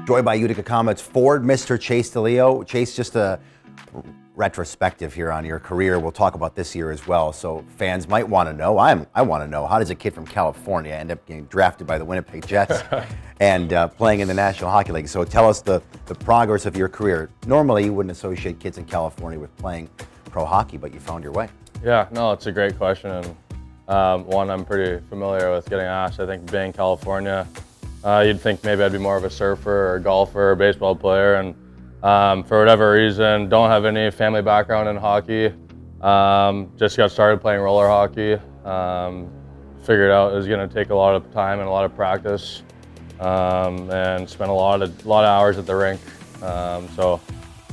Joined by Utica Comets forward, Mr. Chase Deleo. Chase, just a retrospective here on your career. We'll talk about this year as well. So fans might want to know, I want to know, how does a kid from California end up getting drafted by the Winnipeg Jets and playing in the National Hockey League? So tell us the progress of your career. Normally you wouldn't associate kids in California with playing pro hockey, but you found your way. Yeah, no, it's a great question, and one I'm pretty familiar with getting asked. I think being California, you'd think maybe I'd be more of a surfer or golfer or baseball player, and for whatever reason, don't have any family background in hockey. Just got started playing roller hockey. Figured out it was going to take a lot of time and a lot of practice, and spent a lot of hours at the rink. So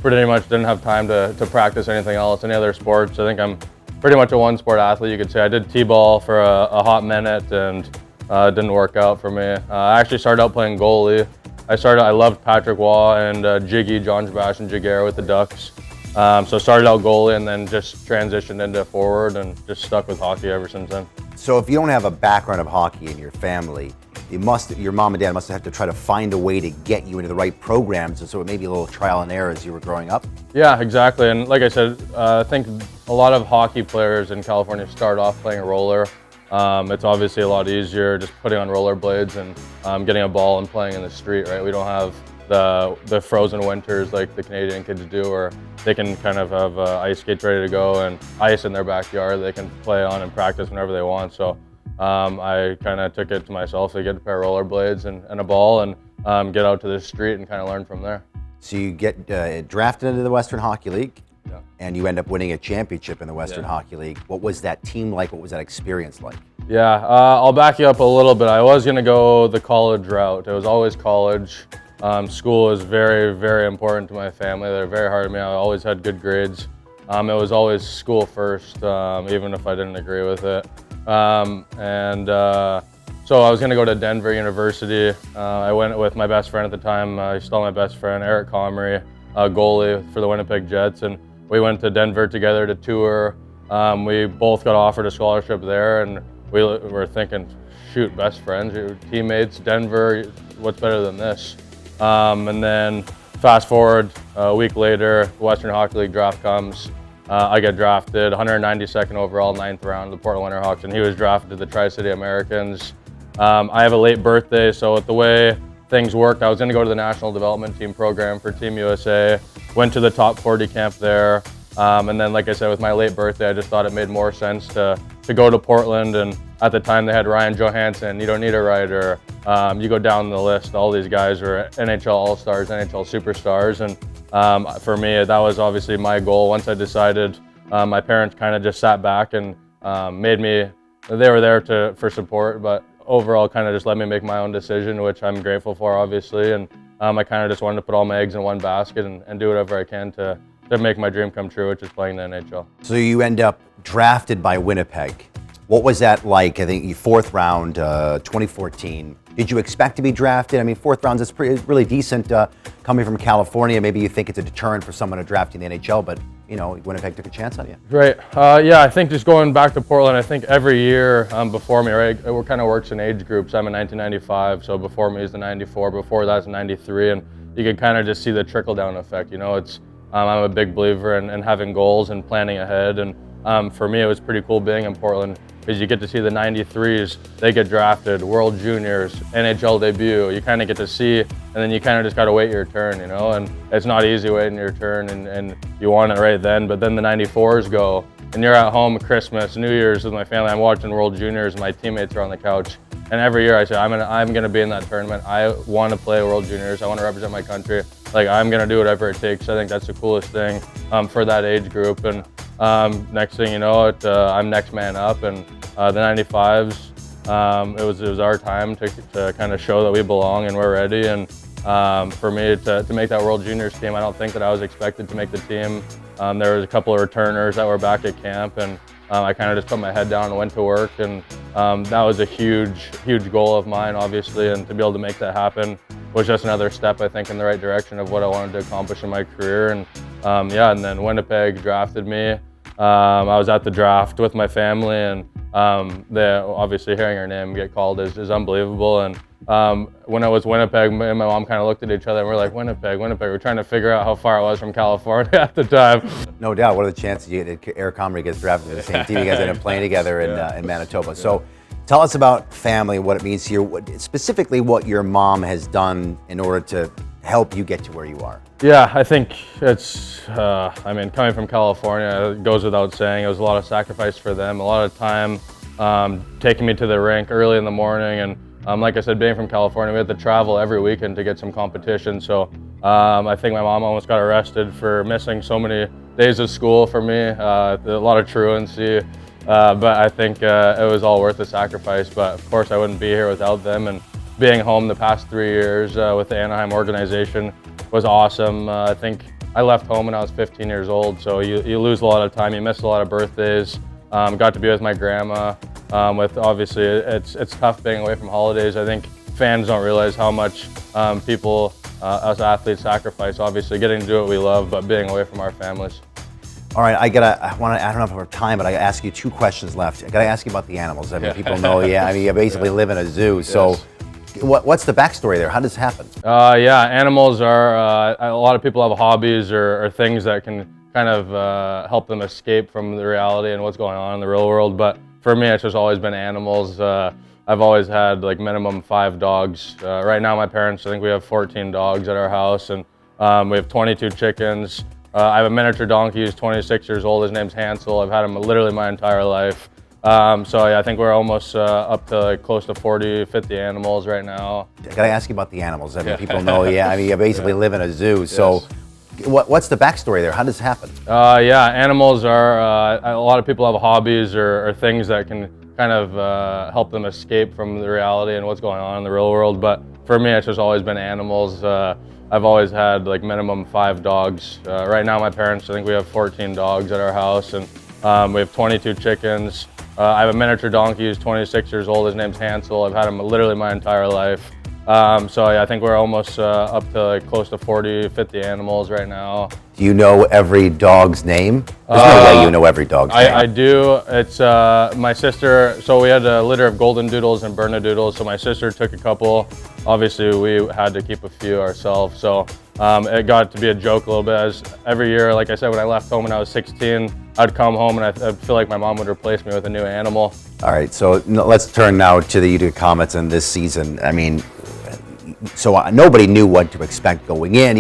pretty much didn't have time to practice anything else, any other sports. I think I'm pretty much a one-sport athlete, you could say. I did t-ball for a hot minute, and it didn't work out for me. I actually started out playing goalie. I loved Patrick Waugh and Jiggy, John Sebastian Giguere with the Ducks. So started out goalie and then just transitioned into forward and just stuck with hockey ever since then. So if you don't have a background of hockey in your family, your mom and dad must have to try to find a way to get you into the right programs, and so it may be a little trial and error as you were growing up? Yeah, exactly. And like I said, I think a lot of hockey players in California start off playing a roller. It's obviously a lot easier just putting on rollerblades and getting a ball and playing in the street, right? We don't have the frozen winters like the Canadian kids do, where they can kind of have ice skates ready to go and ice in their backyard they can play on and practice whenever they want. So I kind of took it to myself to get a pair of rollerblades and a ball and get out to the street and kind of learn from there. So you get drafted into the Western Hockey League, Yeah. and you end up winning a championship in the Western Hockey League. What was that team like? What was that experience like? Yeah, I'll back you up a little bit. I was going to go the college route. It was always college. School is very, very important to my family. They're very hard on me. I always had good grades. It was always school first, even if I didn't agree with it. So I was going to go to Denver University. I went with my best friend at the time. He's still my best friend, Eric Comrie, goalie for the Winnipeg Jets. And we went to Denver together to tour. We both got offered a scholarship there, and we were thinking, shoot, best friends, teammates, Denver, what's better than this? And then fast forward a week later, the Western Hockey League draft comes. I get drafted 192nd overall, 9th round, the Portland Winterhawks, and he was drafted to the Tri-City Americans. I have a late birthday, so with the way things worked, I was going to go to the National Development Team program for Team USA, went to the top 40 camp there, and then, like I said, with my late birthday, I just thought it made more sense to go to Portland, and at the time they had Ryan Johansson, you don't need a rider. You go down the list, all these guys were NHL All-Stars, NHL Superstars, and for me, that was obviously my goal. Once I decided, my parents kind of just sat back and they were there for support, but overall kind of just let me make my own decision, which I'm grateful for, obviously, and I kind of just wanted to put all my eggs in one basket and do whatever I can to make my dream come true, which is playing the NHL. So you end up drafted by Winnipeg. What was that like? I think you 4th round, 2014. Did you expect to be drafted? I mean, 4th round is really decent coming from California. Maybe you think it's a deterrent for someone to draft in the NHL, but you know, Winnipeg took a chance on you. Right. Yeah, I think just going back to Portland, I think every year before me, right, it kind of works in age groups. I'm in 1995, so before me is the 94, before that's 93, and you can kind of just see the trickle-down effect. You know, it's I'm a big believer in having goals and planning ahead, and for me, it was pretty cool being in Portland, because you get to see the 93s, they get drafted, World Juniors, NHL debut, you kind of get to see, and then you kind of just got to wait your turn, you know, and it's not easy waiting your turn, and you want it right then, but then the 94s go, and you're at home at Christmas, New Year's with my family, I'm watching World Juniors, and my teammates are on the couch, and every year I say, I'm gonna be in that tournament, I want to play World Juniors, I want to represent my country, like I'm gonna do whatever it takes. I think that's the coolest thing for that age group, and next thing you know, I'm next man up, and the 95s, it was our time to kind of show that we belong and we're ready. And for me to make that World Juniors team, I don't think that I was expected to make the team. There was a couple of returners that were back at camp, and I kind of just put my head down and went to work. And that was a huge goal of mine, obviously, and to be able to make that happen was just another step, I think, in the right direction of what I wanted to accomplish in my career. And and then Winnipeg drafted me. I was at the draft with my family, and obviously hearing our name get called is unbelievable. And when it was Winnipeg, me and my mom kind of looked at each other and we're like, Winnipeg, Winnipeg. We're trying to figure out how far it was from California at the time. No doubt. What are the chances Eric Comrie gets drafted to the same team? You guys end up playing together in Manitoba. So tell us about family, what it means to you, specifically what your mom has done in order to help you get to where you are. Yeah, I think it's, I mean, coming from California, it goes without saying, it was a lot of sacrifice for them, a lot of time taking me to the rink early in the morning. And like I said, being from California, we had to travel every weekend to get some competition. So I think my mom almost got arrested for missing so many days of school for me, a lot of truancy. But I think it was all worth the sacrifice. But of course, I wouldn't be here without them. And being home the past 3 years with the Anaheim organization was awesome. I think I left home when I was 15 years old, so you lose a lot of time, you miss a lot of birthdays. Got to be with my grandma. With obviously, it's tough being away from holidays. I think fans don't realize how much people, us athletes, sacrifice. Obviously, getting to do what we love, but being away from our families. All right, I don't know if I have time, but I ask you 2 questions left. I gotta ask you about the animals. I mean, people know, you basically live in a zoo, so. Yes. What's the backstory there? How does this happen? Yeah, animals are, a lot of people have hobbies or things that can kind of help them escape from the reality and what's going on in the real world. But for me, it's just always been animals. I've always had like minimum 5 dogs. Right now, my parents, I think we have 14 dogs at our house, and we have 22 chickens. I have a miniature donkey who's 26 years old. His name's Hansel. I've had him literally my entire life. So yeah, I think we're almost up to close to 40, 50 animals right now. I gotta ask you about the animals. I mean, people know, you basically live in a zoo. So Yes. what's the backstory there? How does this happen? Yeah, animals are, a lot of people have hobbies or things that can kind of help them escape from the reality and what's going on in the real world. But for me, it's just always been animals. I've always had like minimum 5 dogs. Right now, my parents, I think we have 14 dogs at our house, and we have 22 chickens. I have a miniature donkey who's 26 years old. His name's Hansel. I've had him literally my entire life. So yeah, I think we're almost up to like close to 40, 50 animals right now. Do you know every dog's name? There's no way you know every dog's name. I do. It's my sister. So we had a litter of golden doodles and bernedoodles. So my sister took a couple. Obviously, we had to keep a few ourselves. So it got to be a joke a little bit. As every year, like I said, when I left home when I was 16, I'd come home and I'd feel like my mom would replace me with a new animal. All right, so let's turn now to the Utica Comets and this season. I mean, so nobody knew what to expect going in.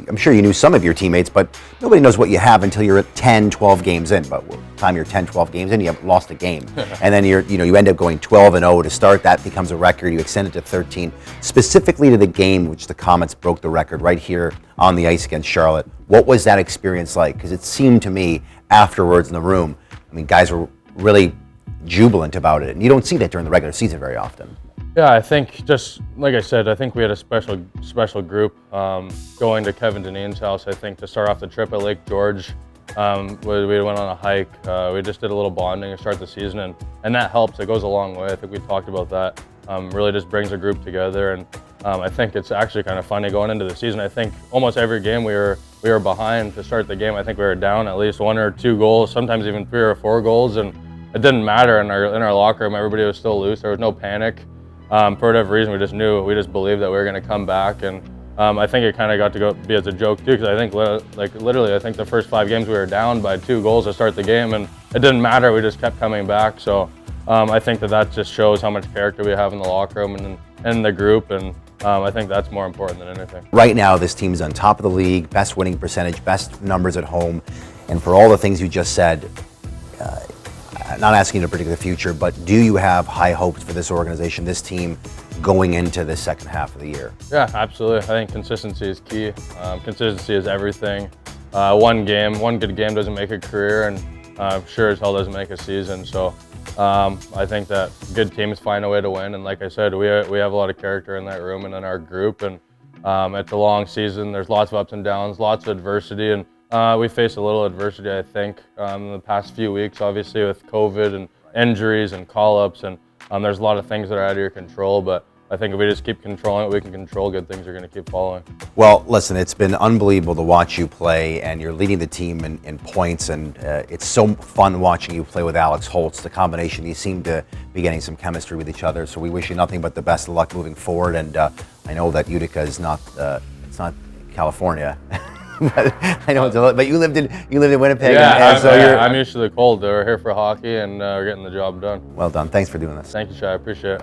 I'm sure you knew some of your teammates, but nobody knows what you have until you're at 10, 12 games in. But by the time you're 10, 12 games in, you haven't lost a game. And then you end up going 12-0 to start. That becomes a record. You extend it to 13. Specifically to the game which the Comets broke the record right here on the ice against Charlotte. What was that experience like? Because it seemed to me afterwards in the room, I mean, guys were really jubilant about it. And you don't see that during the regular season very often. Yeah, I think just like I said, I think we had a special group going to Kevin Dineen's house. I think to start off the trip at Lake George, we went on a hike. We just did a little bonding to start the season, and that helps. It goes a long way. I think we talked about that. Really just brings a group together, and I think it's actually kind of funny going into the season. I think almost every game we were behind to start the game. I think we were down at least 1 or 2 goals, sometimes even 3 or 4 goals, and it didn't matter in our locker room. Everybody was still loose. There was no panic. For whatever reason, we just believed that we were going to come back, and I think it kind of got to be as a joke too, because I think literally, I think the first 5 games we were down by 2 goals to start the game, and it didn't matter. We just kept coming back. So I think that just shows how much character we have in the locker room and in the group, and I think that's more important than anything. Right now, this team is on top of the league, best winning percentage, best numbers at home, and for all the things you just said. Not asking you to predict the future, but do you have high hopes for this organization, this team, going into the second half of the year? Yeah, absolutely. I think consistency is key. Consistency is everything. One good game doesn't make a career, and sure as hell doesn't make a season. So I think that good teams find a way to win. And like I said, we have a lot of character in that room and in our group. And it's a long season. There's lots of ups and downs, lots of adversity, and we faced a little adversity, I think, in the past few weeks, obviously with COVID and injuries and call-ups, and there's a lot of things that are out of your control. But I think if we just keep controlling what we can control, good things are going to keep following. Well, listen, it's been unbelievable to watch you play, and you're leading the team in points, and it's so fun watching you play with Alex Holtz. The combination, you seem to be getting some chemistry with each other, so we wish you nothing but the best of luck moving forward. And I know that Utica is not it's not California. I know, but you lived in Winnipeg, Yeah, and so I'm used to the cold. We're here for hockey, and we're getting the job done. well done. Thanks for doing this. Thank you, Shai. I appreciate it.